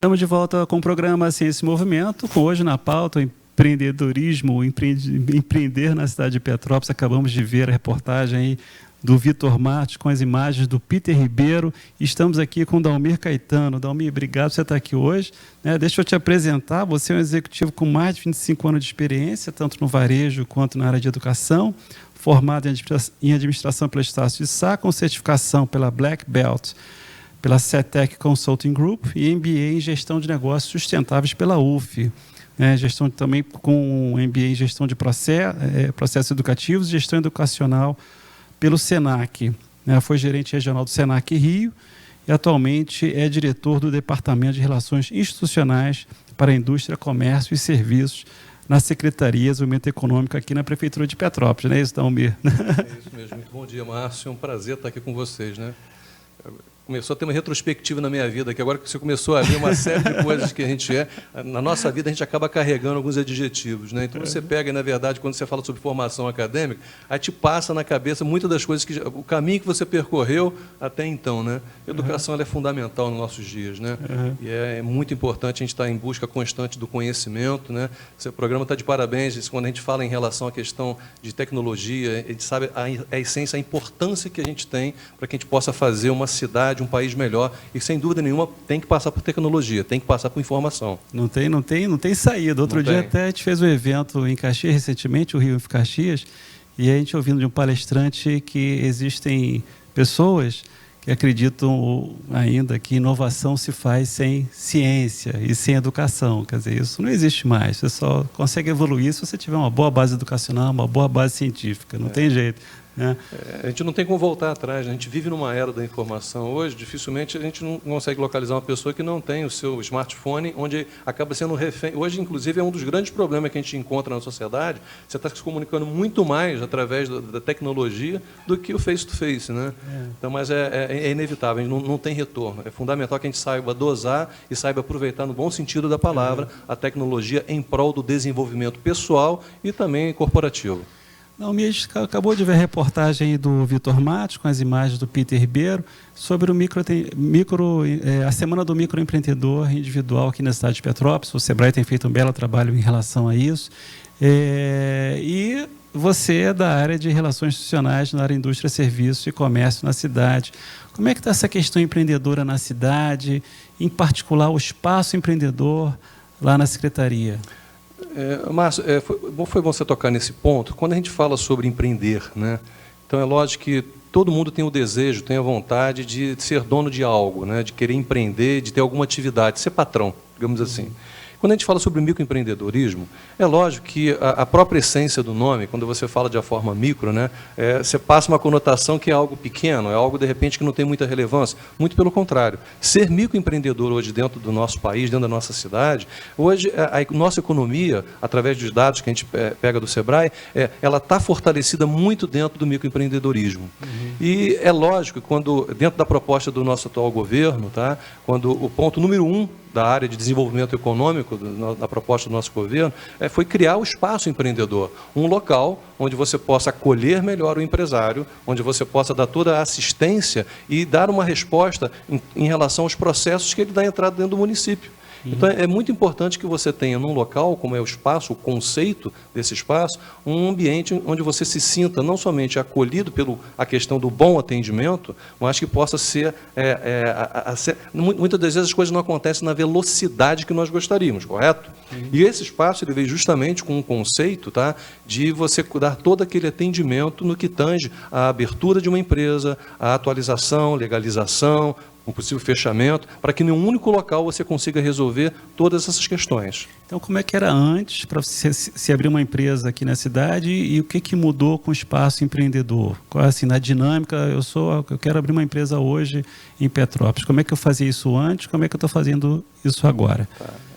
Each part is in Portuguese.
Estamos de volta com o programa Ciência e Movimento, com hoje na pauta o empreendedorismo, empreender na cidade de Petrópolis. Acabamos de ver a reportagem aí do Vitor Martins com as imagens do Peter Ribeiro. Estamos aqui com o Dalmir Caetano. Dalmir, obrigado por você estar aqui hoje. Deixa eu te apresentar. Você é um executivo com mais de 25 anos de experiência, tanto no varejo quanto na área de educação, formado em administração pelo Estácio de Sá, com certificação pela Black Belt, pela CETEC Consulting Group e MBA em Gestão de Negócios Sustentáveis pela UF. Gestão também com MBA em Gestão de Processos Educativos e Gestão Educacional pelo SENAC. Foi gerente regional do SENAC Rio e atualmente é diretor do Departamento de Relações Institucionais para a Indústria, Comércio e Serviços na Secretaria de Desenvolvimento Econômico aqui na Prefeitura de Petrópolis. Não é isso, Dalmir? É isso mesmo. Muito bom dia, Márcio. É um prazer estar aqui com vocês, Começou a ter uma retrospectiva na minha vida, que agora que você começou a ver uma série de coisas que a gente na nossa vida a gente acaba carregando alguns adjetivos, Então você pega, na verdade, quando você fala sobre formação acadêmica, aí te passa na cabeça muitas das coisas, o caminho que você percorreu até então, Educação ela é fundamental nos nossos dias, E é muito importante a gente estar em busca constante do conhecimento, Seu programa está de parabéns, quando a gente fala em relação à questão de tecnologia, a gente sabe a essência, a importância que a gente tem para que a gente possa fazer uma cidade, um país melhor, e sem dúvida nenhuma tem que passar por tecnologia, tem que passar por informação. Não tem saída. Outro dia até a gente fez um evento em Caxias recentemente, o Rio em Caxias, e a gente ouvindo de um palestrante que existem pessoas que acreditam ainda que inovação se faz sem ciência e sem educação. Quer dizer, isso não existe mais. Você só consegue evoluir se você tiver uma boa base educacional, uma boa base científica. Não tem jeito. A gente não tem como voltar atrás. A gente vive numa era da informação. Hoje, dificilmente, a gente não consegue localizar uma pessoa que não tem o seu smartphone, onde acaba sendo refém. Hoje, inclusive, é um dos grandes problemas que a gente encontra na sociedade. Você está se comunicando muito mais através da tecnologia do que o face-to-face. Então, mas é inevitável, não tem retorno. É fundamental que a gente saiba dosar e saiba aproveitar, no bom sentido da palavra, a tecnologia em prol do desenvolvimento pessoal e também corporativo. A gente acabou de ver a reportagem aí do Vitor Martins com as imagens do Peter Ribeiro sobre a Semana do Microempreendedor Individual aqui na cidade de Petrópolis. O Sebrae tem feito um belo trabalho em relação a isso. E você é da área de Relações Institucionais na área de Indústria, Serviços e Comércio na cidade. Como é que está essa questão empreendedora na cidade, em particular o espaço empreendedor lá na Secretaria? Márcio, foi bom você tocar nesse ponto. Quando a gente fala sobre empreender, então é lógico que todo mundo tem o desejo, tem a vontade de ser dono de algo, de querer empreender, de ter alguma atividade, ser patrão, digamos assim. Quando a gente fala sobre microempreendedorismo, é lógico que a própria essência do nome, quando você fala de a forma micro, você passa uma conotação que é algo pequeno, é algo, de repente, que não tem muita relevância. Muito pelo contrário. Ser microempreendedor hoje dentro do nosso país, dentro da nossa cidade, hoje a nossa economia, através dos dados que a gente pega do Sebrae, ela está fortalecida muito dentro do microempreendedorismo. E é lógico que dentro da proposta do nosso atual governo, quando o ponto número 1 da área de desenvolvimento econômico, da proposta do nosso governo, foi criar o espaço empreendedor, um local onde você possa acolher melhor o empresário, onde você possa dar toda a assistência e dar uma resposta em relação aos processos que ele dá entrada dentro do município. Então, é muito importante que você tenha num local, como é o espaço, o conceito desse espaço, um ambiente onde você se sinta não somente acolhido pela questão do bom atendimento, mas que possa ser... muitas das vezes as coisas não acontecem na velocidade que nós gostaríamos, correto? E esse espaço ele veio justamente com um conceito de você dar todo aquele atendimento no que tange à abertura de uma empresa, à atualização, legalização, um possível fechamento, para que em um único local você consiga resolver todas essas questões. Então, como é que era antes para você se abrir uma empresa aqui na cidade e o que mudou com o espaço empreendedor? Qual, assim, na dinâmica, eu quero abrir uma empresa hoje em Petrópolis. Como é que eu fazia isso antes? Como é que eu estou fazendo isso agora?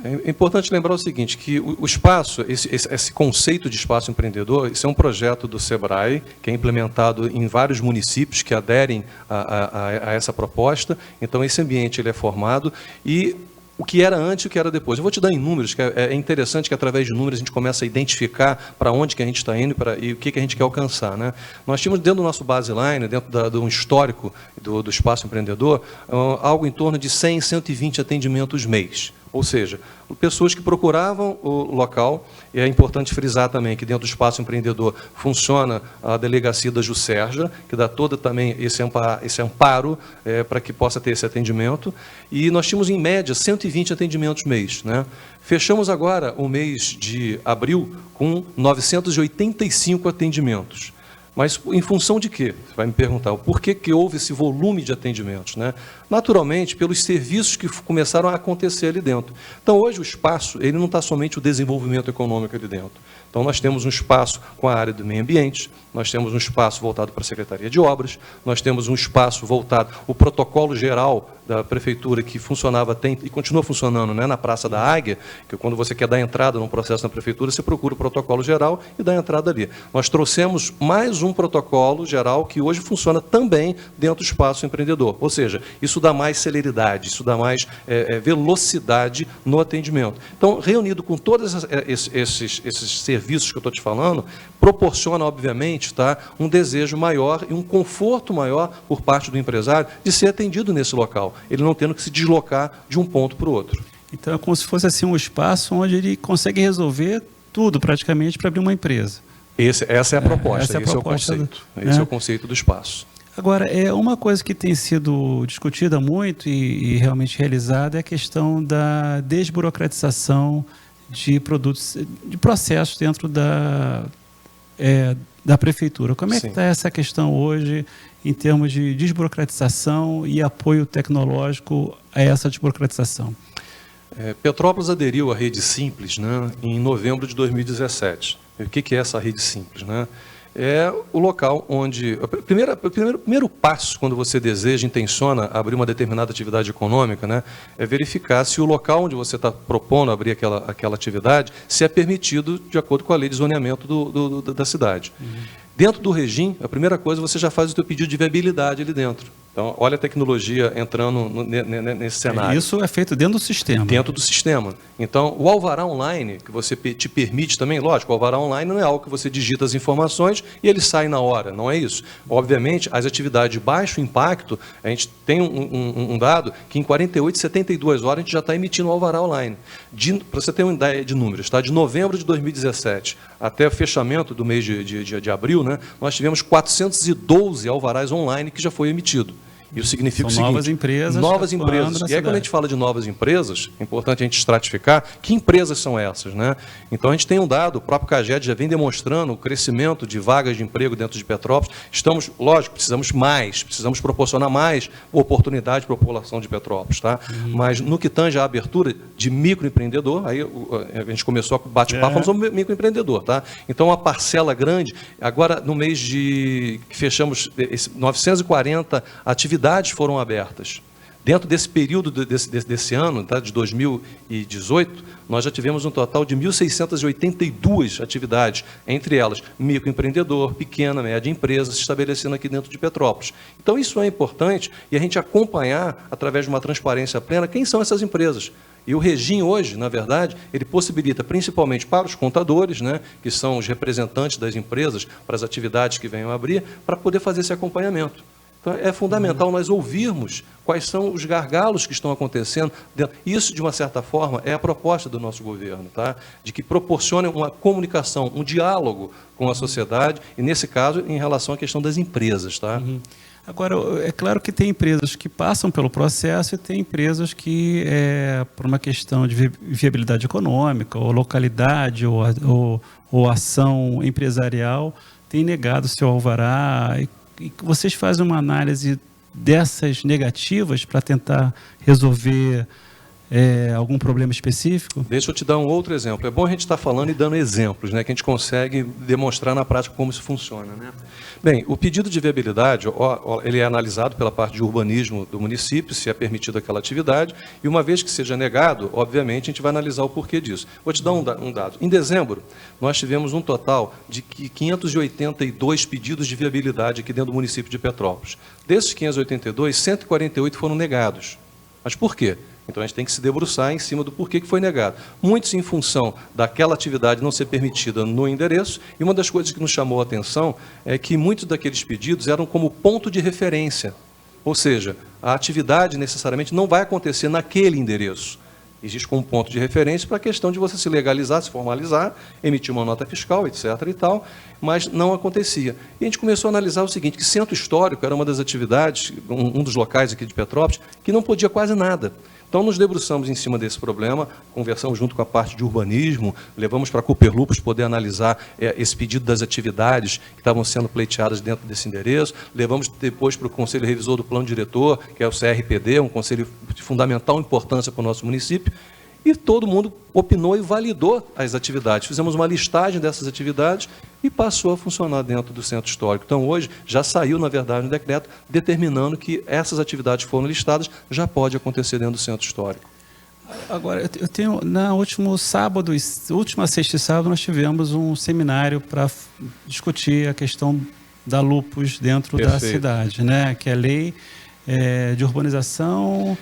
É importante lembrar o seguinte, que o espaço, esse conceito de espaço empreendedor, isso é um projeto do Sebrae, que é implementado em vários municípios que aderem a essa proposta. Então, esse ambiente ele é formado e o que era antes e o que era depois. Eu vou te dar em números, que é interessante que através de números a gente começa a identificar para onde que a gente está indo e o que a gente quer alcançar, né? Nós tínhamos dentro do nosso baseline, dentro de um histórico do Espaço Empreendedor, algo em torno de 100, 120 atendimentos mês. Ou seja, pessoas que procuravam o local, e é importante frisar também que dentro do Espaço Empreendedor funciona a delegacia da Juscerja, que dá todo também esse amparo para que possa ter esse atendimento, e nós tínhamos em média 120 atendimentos mês, né? Fechamos agora o mês de abril com 985 atendimentos. Mas em função de quê? Você vai me perguntar, por que houve esse volume de atendimentos, né? Naturalmente, pelos serviços que começaram a acontecer ali dentro. Então, hoje o espaço, ele não está somente o desenvolvimento econômico ali dentro. Então, nós temos um espaço com a área do meio ambiente, nós temos um espaço voltado para a Secretaria de Obras, nós temos um espaço voltado, o protocolo geral da Prefeitura, que funcionava e continua funcionando, né, na Praça da Águia, que quando você quer dar entrada num processo na Prefeitura, você procura o protocolo geral e dá entrada ali. Nós trouxemos mais um protocolo geral que hoje funciona também dentro do Espaço Empreendedor. Ou seja, isso dá mais celeridade, isso dá mais velocidade no atendimento. Então, reunido com todos esses serviços que eu estou te falando, proporciona, obviamente, tá, um desejo maior e um conforto maior por parte do empresário de ser atendido nesse local, ele não tendo que se deslocar de um ponto para o outro. Então, é como se fosse assim um espaço onde ele consegue resolver tudo, praticamente, para abrir uma empresa. Essa é a proposta, esse é o conceito. Esse é o conceito do espaço. Agora, uma coisa que tem sido discutida muito e realmente realizada é a questão da desburocratização de produtos, de processos dentro da Prefeitura. Como é que está essa questão hoje em termos de desburocratização e apoio tecnológico a essa desburocratização? Petrópolis aderiu à Rede Simples, né, em novembro de 2017. O que é essa Rede Simples, né? É o local onde... O primeiro passo, quando você deseja, intenciona abrir uma determinada atividade econômica, né, é verificar se o local onde você está propondo abrir aquela atividade, se é permitido de acordo com a lei de zoneamento da cidade. Dentro do regime, a primeira coisa, você já faz o seu pedido de viabilidade ali dentro. Então, olha a tecnologia entrando nesse cenário. Isso é feito dentro do sistema. Dentro do sistema. Então, o alvará online, que você te permite também, lógico, o alvará online não é algo que você digita as informações e ele sai na hora, não é isso. Obviamente, as atividades de baixo impacto, a gente tem um dado que em 48, 72 horas a gente já está emitindo o alvará online. Para você ter uma ideia de números, tá? De novembro de 2017 até o fechamento do mês de abril, né, nós tivemos 412 alvarás online que já foi emitido. Isso significa o seguinte, novas empresas. Novas empresas. E aí, quando a gente fala de novas empresas, é importante a gente estratificar que empresas são essas, né? Então, a gente tem um dado, o próprio CAGED já vem demonstrando o crescimento de vagas de emprego dentro de Petrópolis. Lógico, precisamos proporcionar mais oportunidade para a população de Petrópolis, tá? Mas no que tange a abertura de microempreendedor, aí a gente começou a bate-papo falando sobre microempreendedor, tá? Então, uma parcela grande, agora no mês que fechamos 940 atividades foram abertas. Dentro desse período desse ano, tá, de 2018, nós já tivemos um total de 1.682 atividades, entre elas microempreendedor, pequena, média empresa, se estabelecendo aqui dentro de Petrópolis. Então, isso é importante e a gente acompanhar, através de uma transparência plena, quem são essas empresas. E o regime hoje, na verdade, ele possibilita, principalmente para os contadores, né, que são os representantes das empresas, para as atividades que venham a abrir, para poder fazer esse acompanhamento. Então, é fundamental nós ouvirmos quais são os gargalos que estão acontecendo. Isso, de uma certa forma, é a proposta do nosso governo, tá? De que proporcione uma comunicação, um diálogo com a sociedade, e, nesse caso, em relação à questão das empresas. Tá? Agora, é claro que tem empresas que passam pelo processo e tem empresas que, por uma questão de viabilidade econômica, ou localidade, ou ação empresarial, têm negado seu alvará. E vocês fazem uma análise dessas negativas para tentar resolver algum problema específico? Deixa eu te dar um outro exemplo. É bom a gente estar falando e dando exemplos, né, que a gente consegue demonstrar na prática como isso funciona, né? Bem, o pedido de viabilidade, ele é analisado pela parte de urbanismo do município, se é permitida aquela atividade, e uma vez que seja negado, obviamente, a gente vai analisar o porquê disso. Vou te dar um dado. Em dezembro, nós tivemos um total de 582 pedidos de viabilidade aqui dentro do município de Petrópolis. Desses 582, 148 foram negados. Mas por quê? Então, a gente tem que se debruçar em cima do porquê que foi negado. Muitos em função daquela atividade não ser permitida no endereço, e uma das coisas que nos chamou a atenção é que muitos daqueles pedidos eram como ponto de referência. Ou seja, a atividade necessariamente não vai acontecer naquele endereço. Existe como ponto de referência para a questão de você se legalizar, se formalizar, emitir uma nota fiscal, etc. e tal, mas não acontecia. E a gente começou a analisar o seguinte, que Centro Histórico era uma das atividades, um dos locais aqui de Petrópolis, que não podia quase nada. Então, nos debruçamos em cima desse problema, conversamos junto com a parte de urbanismo, levamos para a Cooper Lupus poder analisar esse pedido das atividades que estavam sendo pleiteadas dentro desse endereço, levamos depois para o Conselho Revisor do Plano Diretor, que é o CRPD, um conselho de fundamental importância para o nosso município, e todo mundo opinou e validou as atividades. Fizemos uma listagem dessas atividades e passou a funcionar dentro do Centro Histórico. Então, hoje, já saiu, na verdade, um decreto determinando que essas atividades foram listadas, já pode acontecer dentro do Centro Histórico. Agora, eu tenho, na última sexta e sábado, nós tivemos um seminário para discutir a questão da lupus dentro da cidade, né? Que é a lei de urbanização...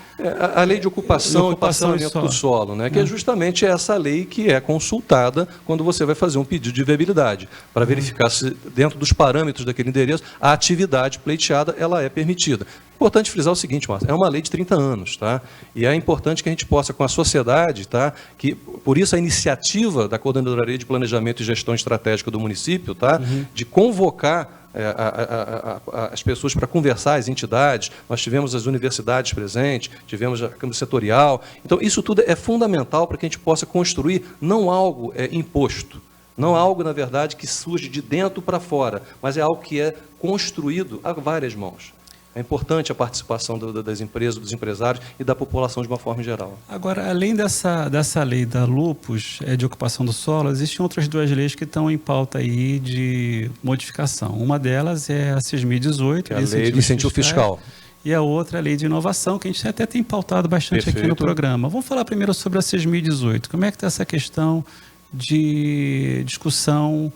A lei de ocupação e parcelamento do solo, né? Que é justamente essa lei que é consultada quando você vai fazer um pedido de viabilidade, para verificar se, dentro dos parâmetros daquele endereço, a atividade pleiteada ela é permitida. Importante frisar o seguinte, Márcio, é uma lei de 30 anos, tá? E é importante que a gente possa, com a sociedade, tá? Que, por isso, a iniciativa da Coordenadoria de Planejamento e Gestão Estratégica do município, tá? De convocar as pessoas para conversar, as entidades, nós tivemos as universidades presentes, tivemos a Câmara Setorial. Então, isso tudo é fundamental para que a gente possa construir não algo imposto, não algo, na verdade, que surge de dentro para fora, mas é algo que é construído a várias mãos. É importante a participação das empresas, dos empresários e da população de uma forma geral. Agora, além dessa lei da lupus, de ocupação do solo, existem outras duas leis que estão em pauta aí de modificação. Uma delas é a 6.018, que é a lei de incentivo fiscal. E a outra é a lei de inovação, que a gente até tem pautado bastante aqui no programa. Vamos falar primeiro sobre a 6.018. Como é que está essa questão de discussão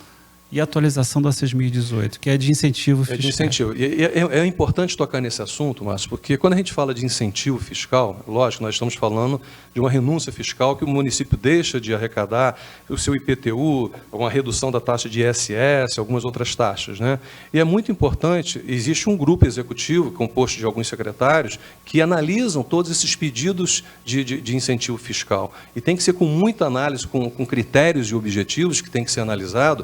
e atualização da 6.018, que é de incentivo fiscal? É de incentivo. E é importante tocar nesse assunto, Márcio, porque quando a gente fala de incentivo fiscal, lógico, nós estamos falando de uma renúncia fiscal que o município deixa de arrecadar, o seu IPTU, uma redução da taxa de ISS, algumas outras taxas, né? E é muito importante, existe um grupo executivo, composto de alguns secretários, que analisam todos esses pedidos de incentivo fiscal. E tem que ser com muita análise, com critérios e objetivos que tem que ser analisado,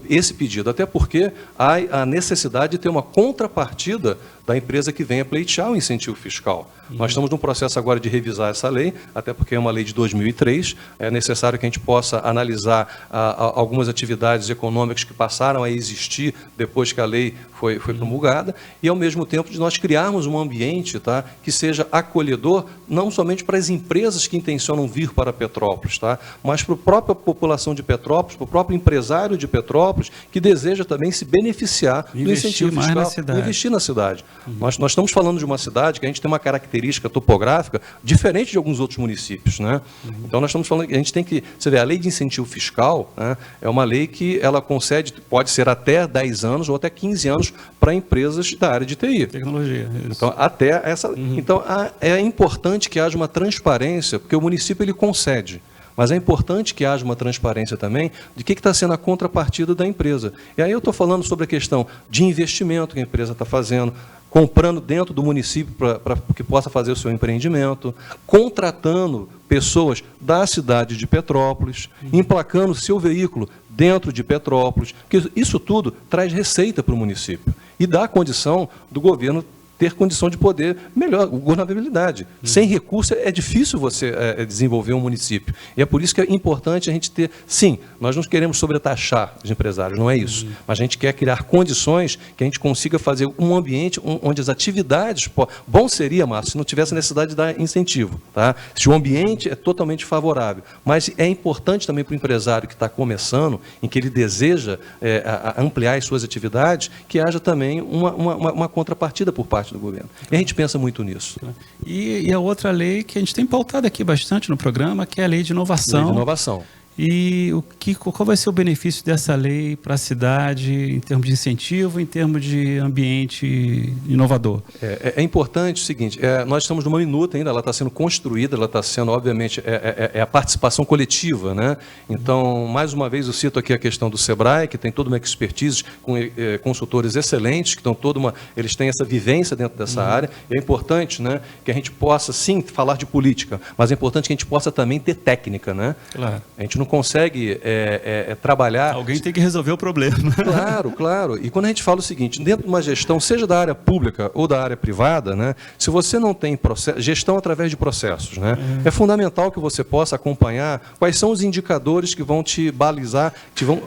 esse pedido, até porque há a necessidade de ter uma contrapartida da empresa que venha pleitear o incentivo fiscal. Nós estamos num processo agora de revisar essa lei, até porque é uma lei de 2003, é necessário que a gente possa analisar algumas atividades econômicas que passaram a existir depois que a lei foi promulgada, e ao mesmo tempo de nós criarmos um ambiente, tá, que seja acolhedor, não somente para as empresas que intencionam vir para Petrópolis, tá, mas para a própria população de Petrópolis, para o próprio empresário de Petrópolis, que deseja também se beneficiar do incentivo fiscal e investir na cidade. Nós estamos falando de uma cidade que a gente tem uma característica topográfica diferente de alguns outros municípios, né? Então, nós estamos falando que a gente tem que... Você vê, a lei de incentivo fiscal, né, é uma lei que ela concede, pode ser até 10 anos ou até 15 anos para empresas da área de TI. Tecnologia. Isso. Então, até essa... Então, é importante que haja uma transparência, porque o município ele concede. Mas é importante que haja uma transparência também de que está sendo a contrapartida da empresa. E aí eu estou falando sobre a questão de investimento que a empresa está fazendo, comprando dentro do município para que possa fazer o seu empreendimento, contratando pessoas da cidade de Petrópolis, emplacando seu veículo dentro de Petrópolis, porque isso tudo traz receita para o município e dá a condição do governo ter condição de poder melhor, governabilidade. Sem recurso é difícil você desenvolver um município. E é por isso que é importante a gente ter... Sim, nós não queremos sobretaxar os empresários, não é isso. Mas a gente quer criar condições que a gente consiga fazer um ambiente onde as atividades... Bom seria, Márcio, se não tivesse necessidade de dar incentivo, tá? Se o ambiente é totalmente favorável. Mas é importante também para o empresário que está começando, em que ele deseja ampliar as suas atividades, que haja também uma contrapartida por parte do governo. E a gente pensa muito nisso. E a outra lei que a gente tem pautado aqui bastante no programa, que é a lei de inovação. Lei de inovação. E qual vai ser o benefício dessa lei para a cidade em termos de incentivo, em termos de ambiente inovador? É importante o seguinte, nós estamos numa minuta ainda, ela está sendo construída, ela está sendo, obviamente, a participação coletiva, né? Então, mais uma vez, eu cito aqui a questão do SEBRAE, que tem toda uma expertise com consultores excelentes, que eles têm essa vivência dentro dessa área, e é importante, né, que a gente possa, sim, falar de política, mas é importante que a gente possa também ter técnica, né? Claro. A gente não consegue trabalhar... Alguém tem que resolver o problema. Claro, claro. E quando a gente fala o seguinte, dentro de uma gestão, seja da área pública ou da área privada, né, se você não tem gestão através de processos, né, é fundamental que você possa acompanhar quais são os indicadores que vão te balizar,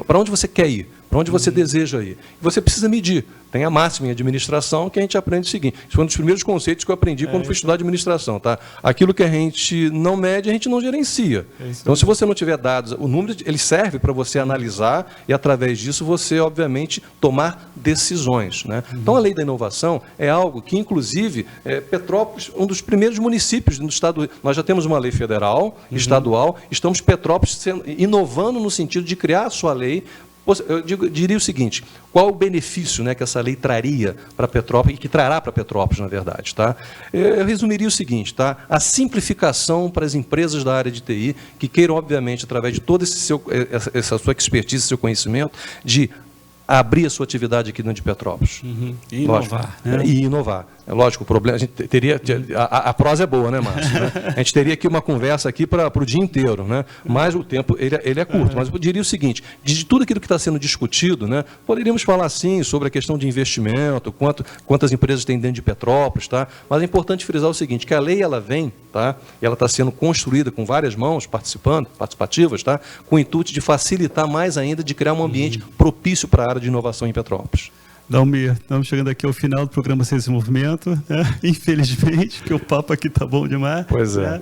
para onde você quer ir, para onde você deseja ir. Você precisa medir. Tem a máxima em administração que a gente aprende o seguinte. Isso foi um dos primeiros conceitos que eu aprendi quando fui estudar administração. Tá? Aquilo que a gente não mede, a gente não gerencia. Então, se você não tiver dados, o número ele serve para você analisar e, através disso, você, obviamente, tomar decisões. Né? Então, a lei da inovação é algo que, inclusive, Petrópolis, um dos primeiros municípios do estado, nós já temos uma lei federal, estadual, estamos Petrópolis inovando no sentido de criar a sua lei. Eu diria o seguinte, qual o benefício, né, que essa lei traria para Petrópolis, e que trará para Petrópolis, na verdade? Tá? Eu resumiria o seguinte, tá? A simplificação para as empresas da área de TI, que queiram, obviamente, através de toda essa sua expertise, seu conhecimento, de abrir a sua atividade aqui dentro de Petrópolis. E inovar. Né? E inovar. É lógico, o problema, a gente teria, a prosa é boa, né, Márcio? Né? A gente teria aqui uma conversa aqui para o dia inteiro, né? Mas o tempo ele é curto. Mas eu diria o seguinte, de tudo aquilo que está sendo discutido, né, poderíamos falar, sim, sobre a questão de investimento, quantas empresas tem dentro de Petrópolis, tá? Mas é importante frisar o seguinte, que a lei ela vem, tá? E ela está sendo construída com várias mãos participativas, tá? Com o intuito de facilitar mais ainda, de criar um ambiente propício para a área de inovação em Petrópolis. Dalmir, estamos chegando aqui ao final do programa Ciência e Movimento, né? Infelizmente, porque o papo aqui está bom demais. Pois é. Né?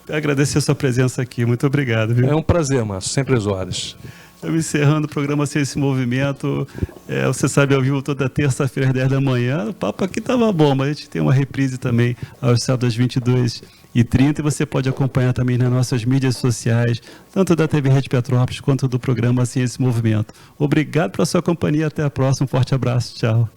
Agradecer a sua presença aqui, muito obrigado. Viu? É um prazer, Márcio, sempre às horas. Estamos encerrando o programa Ciência e Movimento, você sabe, ao vivo toda terça-feira às 10 da manhã, o papo aqui estava bom, mas a gente tem uma reprise também aos sábados às 22h30, e você pode acompanhar também nas nossas mídias sociais, tanto da TV Rede Petrópolis quanto do programa Ciência e Movimento. Obrigado pela sua companhia, até a próxima, um forte abraço, tchau.